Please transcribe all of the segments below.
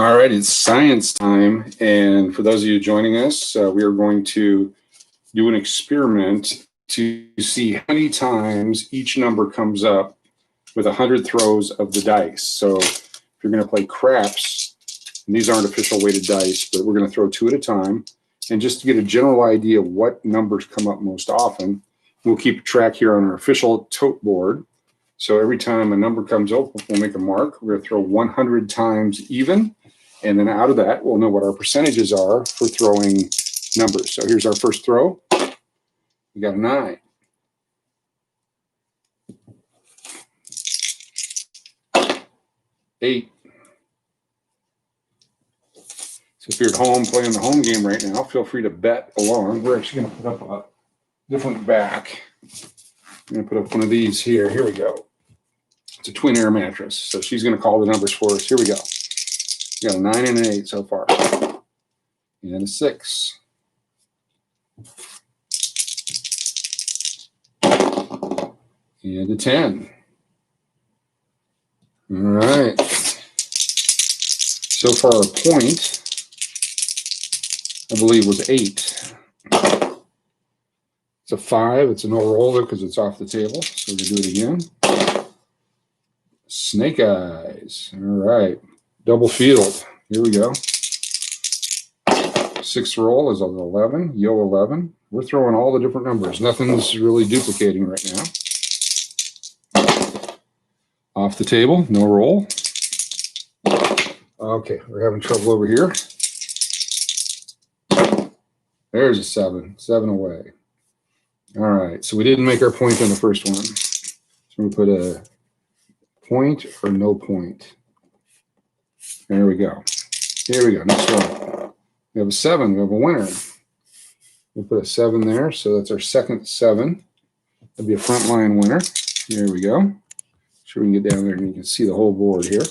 All right, it's science time. And for those of you joining us, we are going to do an experiment to see how many times each number comes up with 100 throws of the dice. So if you're going to play craps, and these aren't official weighted dice, but we're going to throw 2 at a time. And just to get a general idea of what numbers come up most often, we'll keep track here on our official tote board. So every time a number comes up, we'll make a mark. We're going to throw 100 times even. And then out of that, we'll know what our percentages are for throwing numbers. So here's our first throw. We got a 9. Eight. So if you're at home playing the home game right now, feel free to bet along. We're actually going to put up a different back. I'm going to put up one of these here. Here we go. It's a twin air mattress. So she's going to call the numbers for us. Here we go. We got a 9 and an 8 so far. And a 6. And a 10. All right. So far, a point, I believe, was 8. It's a 5. It's a no roller because it's off the table. So we're going to do it again. Snake eyes. All right. Double field. Here we go. 6th roll is an 11. Yo 11. We're throwing all the different numbers. Nothing's really duplicating right now. Off the table. No roll. Okay, we're having trouble over here. There's a 7. 7 away. All right, so we didn't make our point on the first one. So we put a point or no point. There we go. Here we go. Next one. We have a 7. We have a winner. We'll put a 7 there. So that's our second 7. That'd be a frontline winner. Here we go. Sure we can get down there and you can see the whole board here.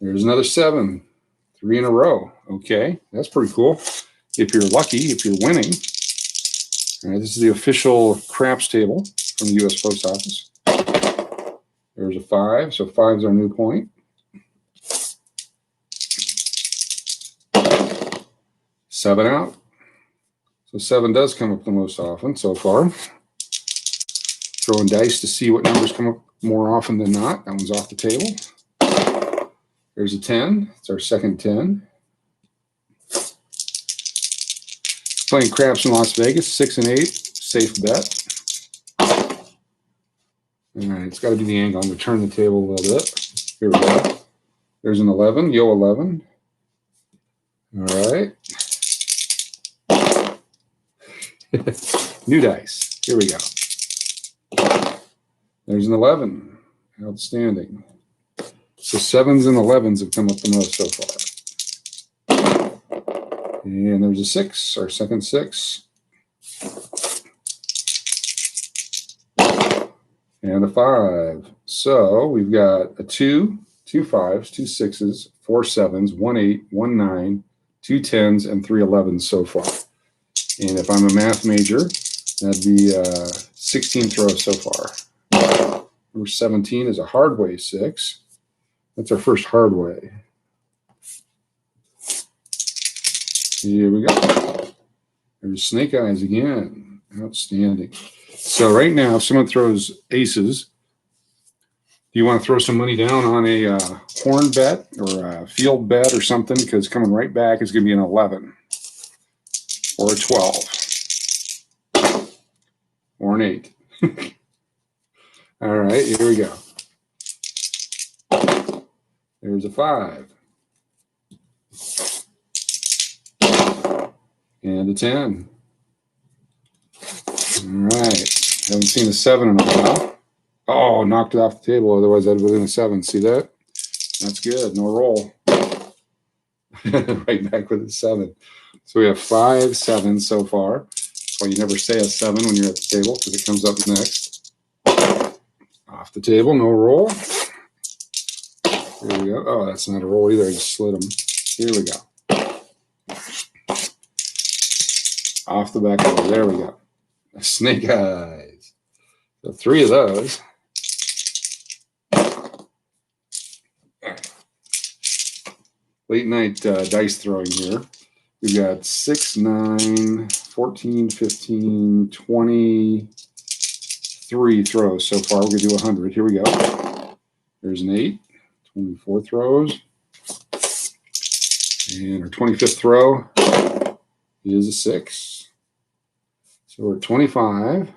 There's another 7. 3 in a row. Okay, that's pretty cool. If you're lucky, if you're winning. All right, this is the official craps table from the U.S. Post Office. There's a 5. So 5's our new point. 7 out. So 7 does come up the most often so far. Throwing dice to see what numbers come up more often than not. That one's off the table. There's a 10. It's our second 10. Playing craps in Las Vegas, 6 and 8. Safe bet. All right, it's got to be the angle. I'm going to turn the table a little bit. Here we go. There's an 11. Yo 11. All right. New dice. Here we go. There's an 11. Outstanding. So 7s and 11s have come up the most so far. And there's a 6, our second 6. And a 5. So we've got a 2, 2 5s, 2 6s, 4 7s, 1 8, 1 9, 2 10s, and 3 11s so far. And if I'm a math major, that'd be 16 throws so far. Number 17 is a hardway 6. That's our first hardway. Here we go. There's snake eyes again. Outstanding. So right now, if someone throws aces, do you want to throw some money down on a horn bet or a field bet or something? Because coming right back is going to be an 11 or a 12 or an 8. All right, here we go. There's a 5. And a 10. All right. Haven't seen a 7 in a while. Oh, knocked it off the table. Otherwise, I'd have been a 7. See that? That's good. No roll. Right back with a 7. So we have 5 7s so far. That's why you never say a 7 when you're at the table because it comes up next. Off the table. No roll. Here we go. Oh, that's not a roll either. I just slid them. Here we go. Off the back roll. There we go. Snake eyes. So 3 of those. late night dice throwing here. We've got 6, 9, 14, 15, 23 throws so far. We're going to do 100. Here we go. There's an 8, 24 throws. And our 25th throw is a 6. So we're at 25.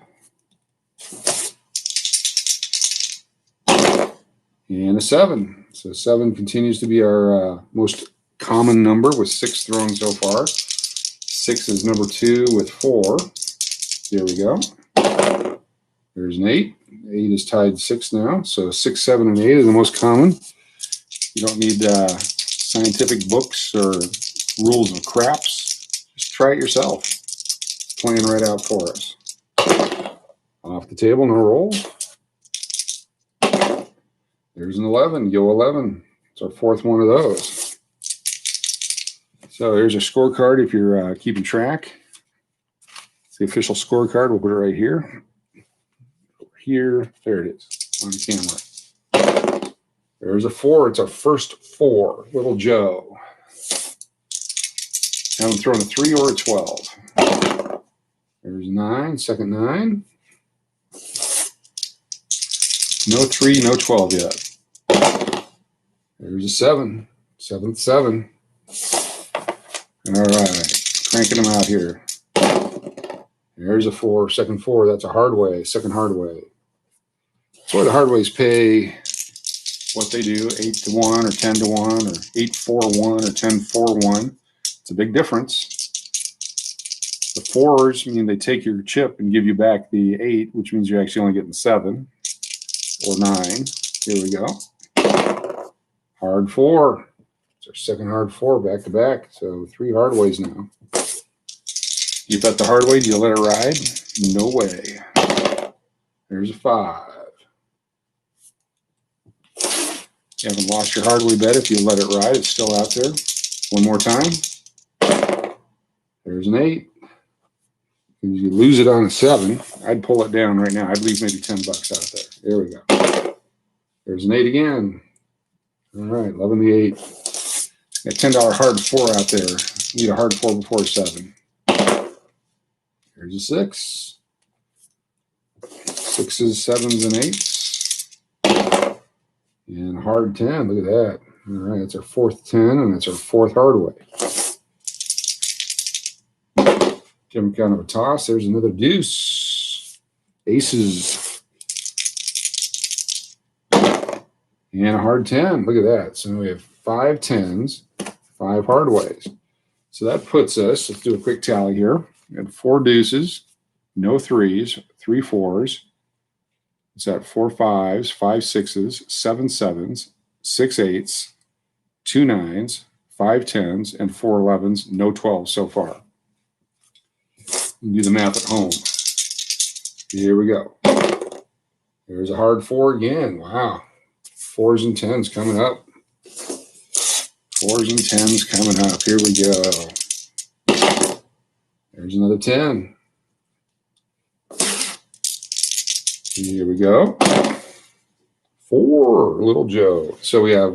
And a 7. So 7 continues to be our most common number with 6 thrown so far. 6 is number 2 with 4. There we go. There's an 8. 8 is tied 6 now. So 6, 7, and 8 are the most common. You don't need scientific books or rules of craps. Just try it yourself. It's playing right out for us. Off the table, no roll. There's an 11. Go 11. It's our 4th one of those. So here's our scorecard if you're keeping track. It's the official scorecard. We'll put it right here. Over here. There it is on camera. There's a 4. It's our first 4. Little Joe. Haven't thrown a 3 or a 12. There's 9. Second 9. No 3, no 12 yet. There's a 7. 7th 7. All right. Cranking them out here. There's a 4. Second 4. That's a hard way. Second hard way. That's why the hard ways pay what they do, 8 to 1 or 10 to 1 or 8 4 1 or 10 4 1. It's a big difference. The 4s mean they take your chip and give you back the 8, which means you're actually only getting 7 or 9. Here we go. Hard 4. It's our second hard 4 back to back. So 3 hard ways now. You bet the hard way, do you let it ride? No way. There's a 5. You haven't lost your hard way bet if you let it ride. It's still out there. One more time. There's an 8. If you lose it on a 7, I'd pull it down right now. I'd leave maybe $10 out there. There we go. There's an 8 again. All right, loving the 8. Got $10 hard 4 out there. Need a hard 4 before 7. Here's a 6. 6s, 7s, and 8s. And hard 10. Look at that. All right, that's our 4th 10, and that's our 4th hard way. Give them kind of a toss. There's another deuce. Aces. And a hard 10. Look at that. So we have 5 10s, 5 hard ways. So that puts us, let's do a quick tally here. We had 4 deuces, no 3s, 3 4s. It's at 4 5s, 5 6s, 7 7s, 6 8s, 2 9s, 5 10s, and 4 11s, no 12s so far. You do the math at home. Here we go. There's a hard 4 again. Wow. 4s and 10s coming up. 4s and 10s coming up. Here we go. There's another 10. Here we go. 4, Little Joe. So we have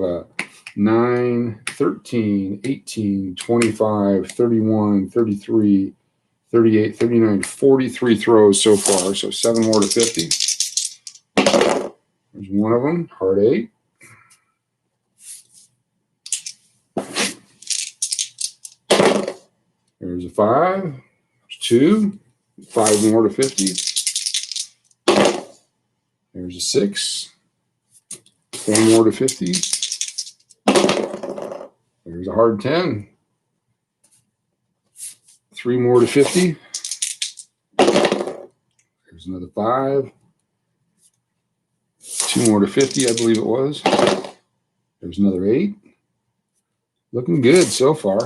9, 13, 18, 25, 31, 33, 38, 39, 43 throws so far. So 7 more to 50. There's one of them, hard 8. There's a 5. There's 2. 5 more to 50. There's a 6. 4 more to 50. There's a hard 10. 3 more to 50. There's another 5. 2 more to 50, I believe it was. There's another 8. Looking good so far.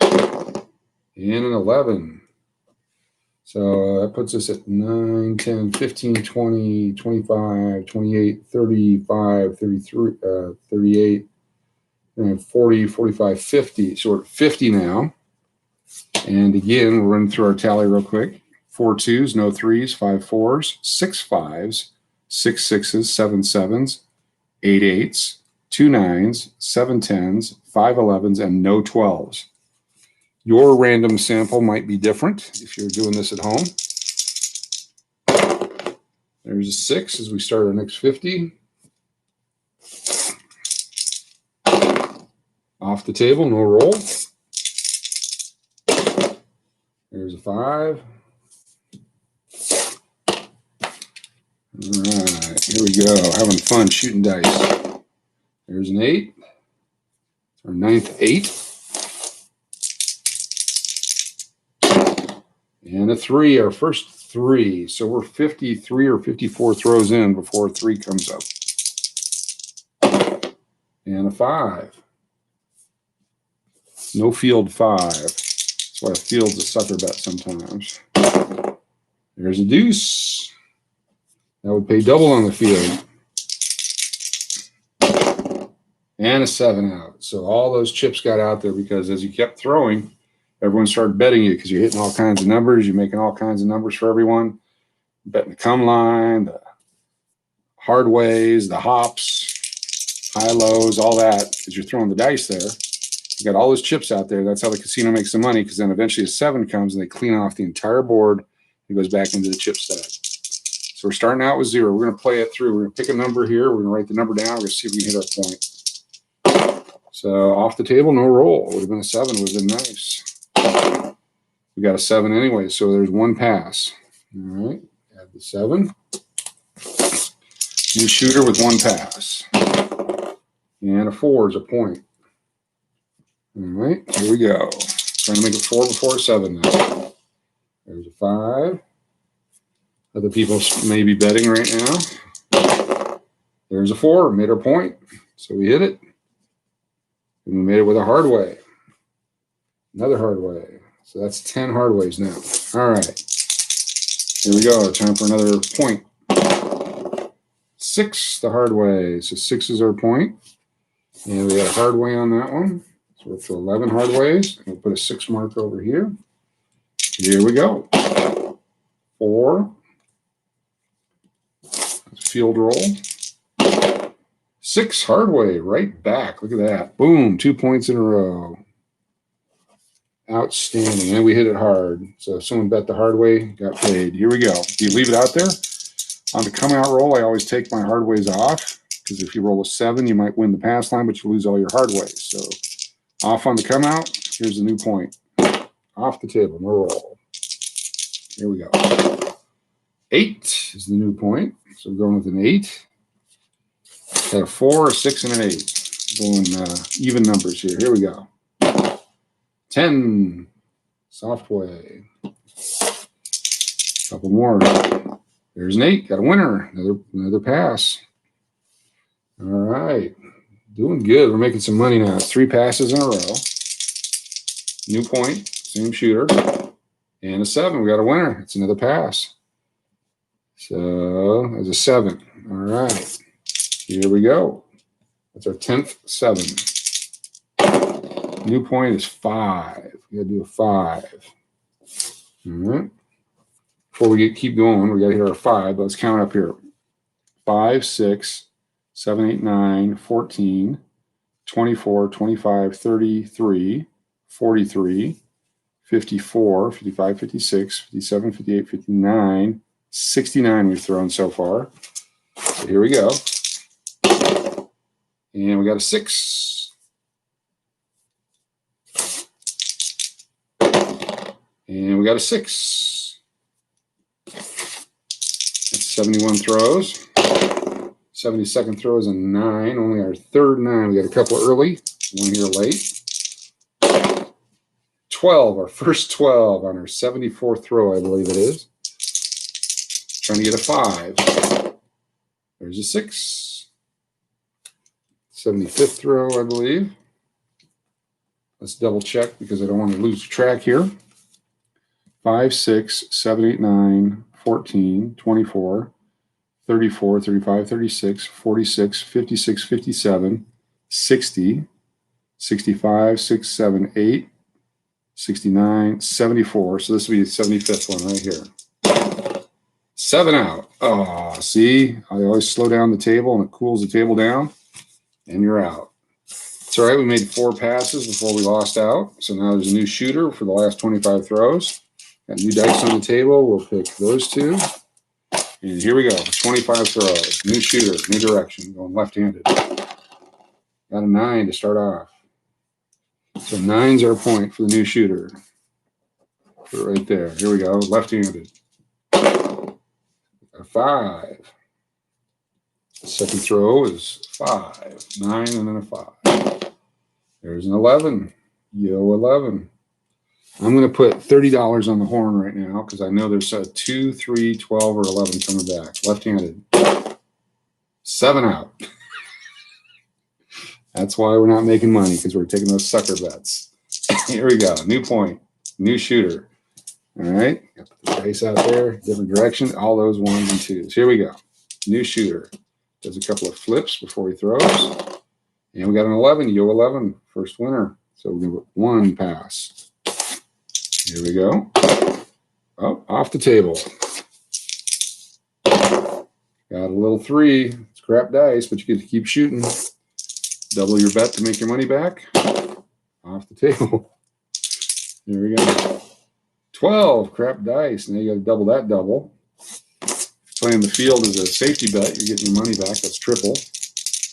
And an 11. So that puts us at 9, 10, 15, 20, 25, 28, 35, 33, 38, and 40, 45, 50. So we're at 50 now. And again, we'll run through our tally real quick. 4 2s, no 3s, 5 4s, 6 5s, 6 6s, 7 7s, 8 8s, 2 9s, 7 10s, 5 11s, and no 12s. Your random sample might be different if you're doing this at home. There's a 6 as we start our next 50. Off the table, no roll. There's a 5. All right, here we go. Having fun shooting dice. There's an 8. Our 9th 8. And a 3, our first 3. So we're 53 or 54 throws in before a 3 comes up. And a 5. No field 5. That's why a field's a sucker bet sometimes. There's a deuce. That would pay double on the field. And a 7 out. So all those chips got out there because as you kept throwing, everyone started betting you because you're hitting all kinds of numbers. You're making all kinds of numbers for everyone. Betting the come line, the hard ways, the hops, high lows, all that. Because you're throwing the dice there. You got all those chips out there. That's how the casino makes the money, because then eventually a 7 comes and they clean off the entire board. It goes back into the chip stack. So we're starting out with 0. We're going to play it through. We're going to pick a number here. We're going to write the number down. We're going to see if we can hit our point. So off the table, no roll. Would have been a 7. Would have been nice. We got a 7 anyway, so there's 1 pass. All right, add the 7. New shooter with 1 pass. And a 4 is a point. All right, here we go. Trying to make it 4 before a 7 now. There's a 5. Other people may be betting right now. There's a 4, made our point. So we hit it. And we made it with a hard way. Another hard way. So that's 10 hard ways now. All right. Here we go. Time for another point. 6, the hard way. So 6 is our point. And we got a hard way on that one. So we're up to 11 hard ways. And we'll put a 6 mark over here. Here we go. 4. Field roll. 6 hard way, right back. Look at that. Boom, 2 points in a row. Outstanding. And we hit it hard. So if someone bet the hard way, got paid. Here we go. Do you leave it out there? On the come out roll, I always take my hard ways off, because if you roll a 7, you might win the pass line, but you lose all your hard ways. So off on the come out, here's the new point. Off the table, no roll. Here we go. 8 is the new point. So we're going with an 8. Got a 4, a 6, and an 8. Going even numbers here. Here we go. 10. Soft way. Couple more. There's an 8. Got a winner. Another pass. All right. Doing good. We're making some money now. 3 passes in a row. New point. Same shooter. And a 7. We got a winner. It's another pass. So there's a 7. All right. Here we go. That's our 10th 7. New point is 5. We got to do a 5. All right. Before we keep going, we got to hit our 5. Let's count up here. 5, 6, 7, 8, 9, 14, 24, 25, 33, 43, 54, 55, 56, 57, 58, 59, 69 we've thrown so far. So here we go. And we got a 6. And we got a 6. That's 71 throws. 72nd throw is a 9. Only our 3rd 9. We got a couple early. 1 here late. 12. Our first 12 on our 74th throw, I believe it is. Trying to get a 5. There's a 6. 75th throw, I believe. Let's double check because I don't want to lose track here. 5, 6, 7, 8, 9, 14, 24, 34, 35, 36, 46, 56, 57, 60, 65, 6, 7, 8, 69, 74. So this will be the 75th one right here. 7 out. Oh, see, I always slow down the table and it cools the table down. and you're out. It's all right. We made 4 passes before we lost out. So now there's a new shooter for the last 25 throws. Got new dice on the table. We'll pick those 2. And here we go. 25 throws. New shooter, new direction, going left-handed. Got a 9 to start off. So 9's our point for the new shooter. Put it right there. Here we go. Left-handed. A 5. The second throw is 5. 9 and then a 5. There's an 11. Yo, 11. I'm going to put $30 on the horn right now because I know there's a 2, 3, 12, or 11 coming back. Left-handed. 7 out. That's why we're not making money, because we're taking those sucker bets. Here we go. New point. New shooter. All right. Got the dice out there. Different direction. All those 1s and 2s. Here we go. New shooter. Does a couple of flips before he throws. And we got an 11. Yo, 11. First winner. So we're going to put 1 pass. Here we go. Oh, off the table. Got a little 3. It's crap dice, but you get to keep shooting. Double your bet to make your money back. Off the table. Here we go. 12, crap dice. Now you got to double that double. Playing the field as a safety bet, you're getting your money back. That's triple.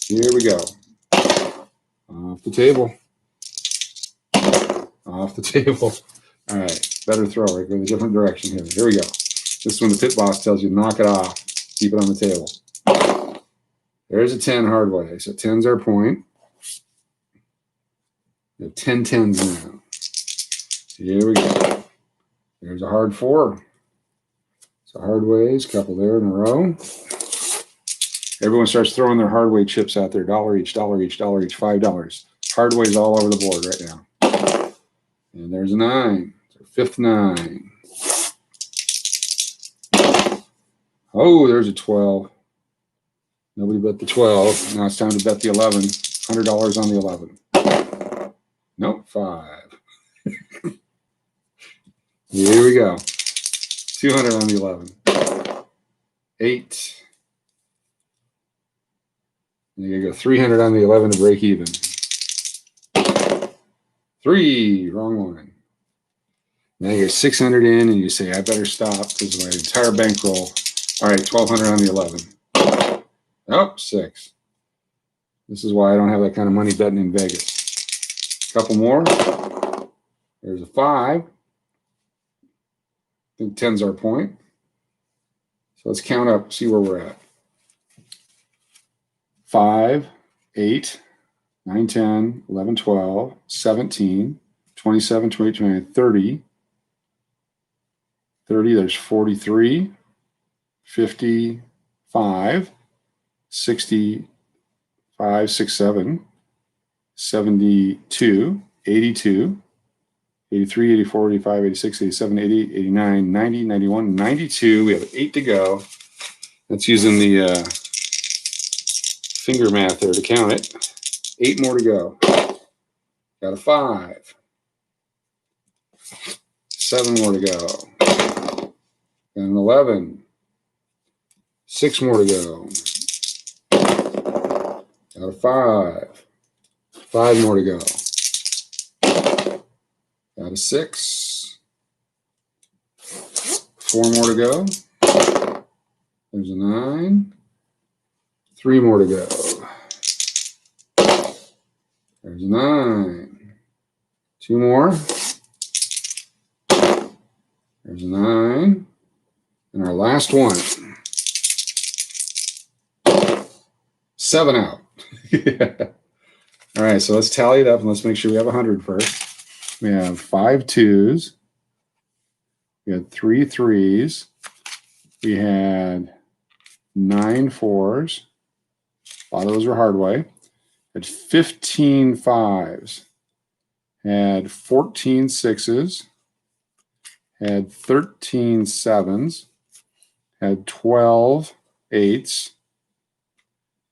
Here we go. Off the table. Off the table. All right, better throw. Right, go in a different direction here. Here we go. This is when the pit boss tells you knock it off. Keep it on the table. There's a 10 hard way. So 10's our point. We have 10 10s now. Here we go. There's a hard 4. So hard ways, couple there in a row. Everyone starts throwing their hard way chips out there. $1 each, $1 each, $1 each, $5. Hard ways all over the board right now. And there's a 9. It's our 5th 9. Oh, there's a 12. Nobody bet the 12. Now it's time to bet the 11. $100 on the 11. Nope, 5. Here we go. 200 on the 11. 8. And you gotta go 300 on the 11 to break even. 3, wrong one. Now you're 600 in, and you say, I better stop because my entire bankroll. All right, 1,200 on the 11. Oh, 6. This is why I don't have that kind of money betting in Vegas. A couple more. There's a 5. I think 10's our point. So let's count up, see where we're at. 5, 8, 9, 10, 11, 12, 17, 27, 28, 29, 30. 30, there's 43, 55, 65, 67, 72, 82, 83, 84, 85, 86, 87, 88, 89, 90, 91, 92. We have 8 to go. That's using the finger math there to count it. 8 more to go. Got a 5. 7 more to go. And an 11. 6 more to go. Got a 5. 5 more to go. Got a 6. 4 more to go. There's a 9. 3 more to go. There's a 9. 2 more. There's a 9. And our last one. 7 out. All right, so let's tally it up and let's make sure we have 100 first. We have 5 2s. We had 3 3s. We had 9 4s. A lot of those were hard way. Had 15 5s. Had 14 6s. Had 13 7s. Had 12 8s.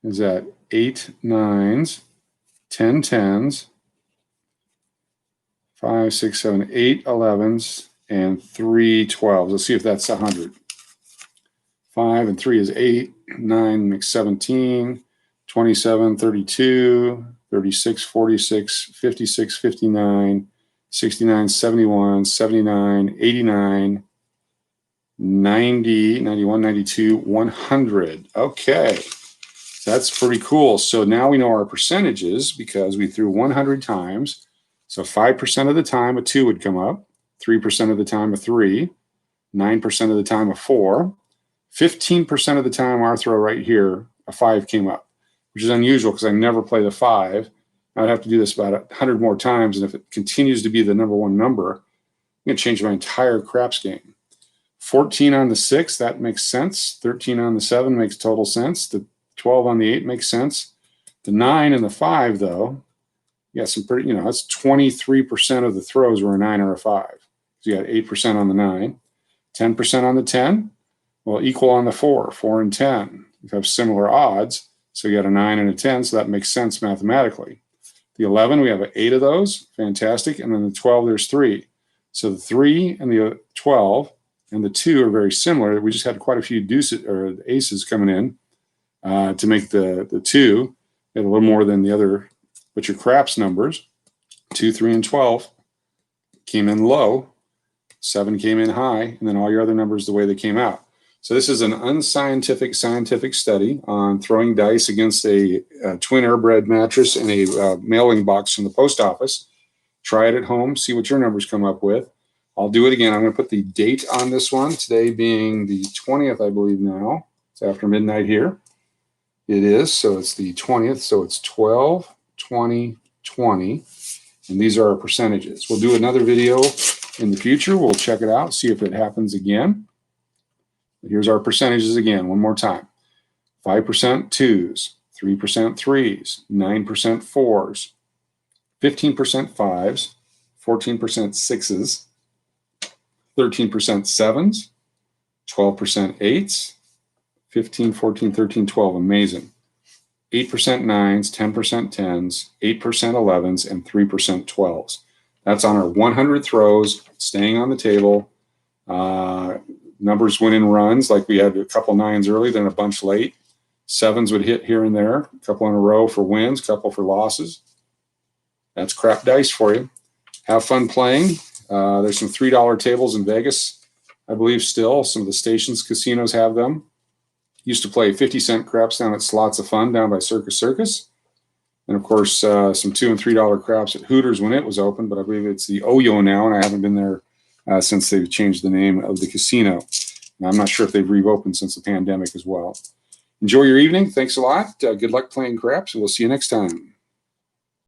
Is that 8 9s, 10 10s, 5 6 7 8 11s, and 3 12s. Let's see if that's 100. 5 and 3 is 8. 9 makes 17. 27, 32, 36, 46, 56, 59, 69, 71, 79, 89, 90, 91, 92, 100. Okay, that's pretty cool. So now we know our percentages because we threw 100 times. So 5% of the time a 2 would come up, 3% of the time a 3, 9% of the time a 4, 15% of the time our throw right here, a 5 came up, which is unusual because I never play the 5. I'd have to do this about 100 more times, and if it continues to be the number one number, I'm going to change my entire craps game. 14 on the 6, that makes sense. 13 on the 7 makes total sense. The 12 on the 8 makes sense. The 9 and the 5, though, you got some pretty, that's 23% of the throws were a 9 or a 5. So you got 8% on the 9, 10% on the 10, well, equal on the 4, 4 and 10. You have similar odds, so you got a 9 and a 10, so that makes sense mathematically. The 11, we have 8 of those, fantastic, and then the 12, there's 3. So the 3 and the 12 and the 2 are very similar. We just had quite a few deuces or aces coming in to make the 2. We had a little more than the other, but your craps numbers, 2, 3, and 12 came in low, 7 came in high, and then all your other numbers the way they came out. So this is an unscientific scientific study on throwing dice against a twin airbred mattress in a mailing box from the post office. Try it at home, see what your numbers come up with. I'll do it again. I'm going to put the date on this one, today being the 20th, I believe now. It's after midnight here. It is, so it's the 20th, so it's 12, 20, 20, and these are our percentages. We'll do another video in the future. We'll check it out, see if it happens again. Here's our percentages again, one more time. 5% 2s, 3% 3s, 9% 4s, 15% 5s, 14% 6s, 13% 7s, 12% 8s, 15, 14, 13, 12, amazing. 8% 9s, 10% 10s, 8% 11s, and 3% 12s. That's on our 100 throws, staying on the table. Numbers went in runs, like we had a couple 9s early, then a bunch late. 7s would hit here and there, a couple in a row for wins, a couple for losses. That's crap dice for you. Have fun playing. There's some $3 tables in Vegas, I believe still. Some of the stations, casinos have them. Used to play 50-cent craps down at Slots of Fun down by Circus Circus. And, of course, some $2 and $3 craps at Hooters when it was open, but I believe it's the Oyo now, and I haven't been there since they've changed the name of the casino. And I'm not sure if they've reopened since the pandemic as well. Enjoy your evening. Thanks a lot. Good luck playing craps, and we'll see you next time.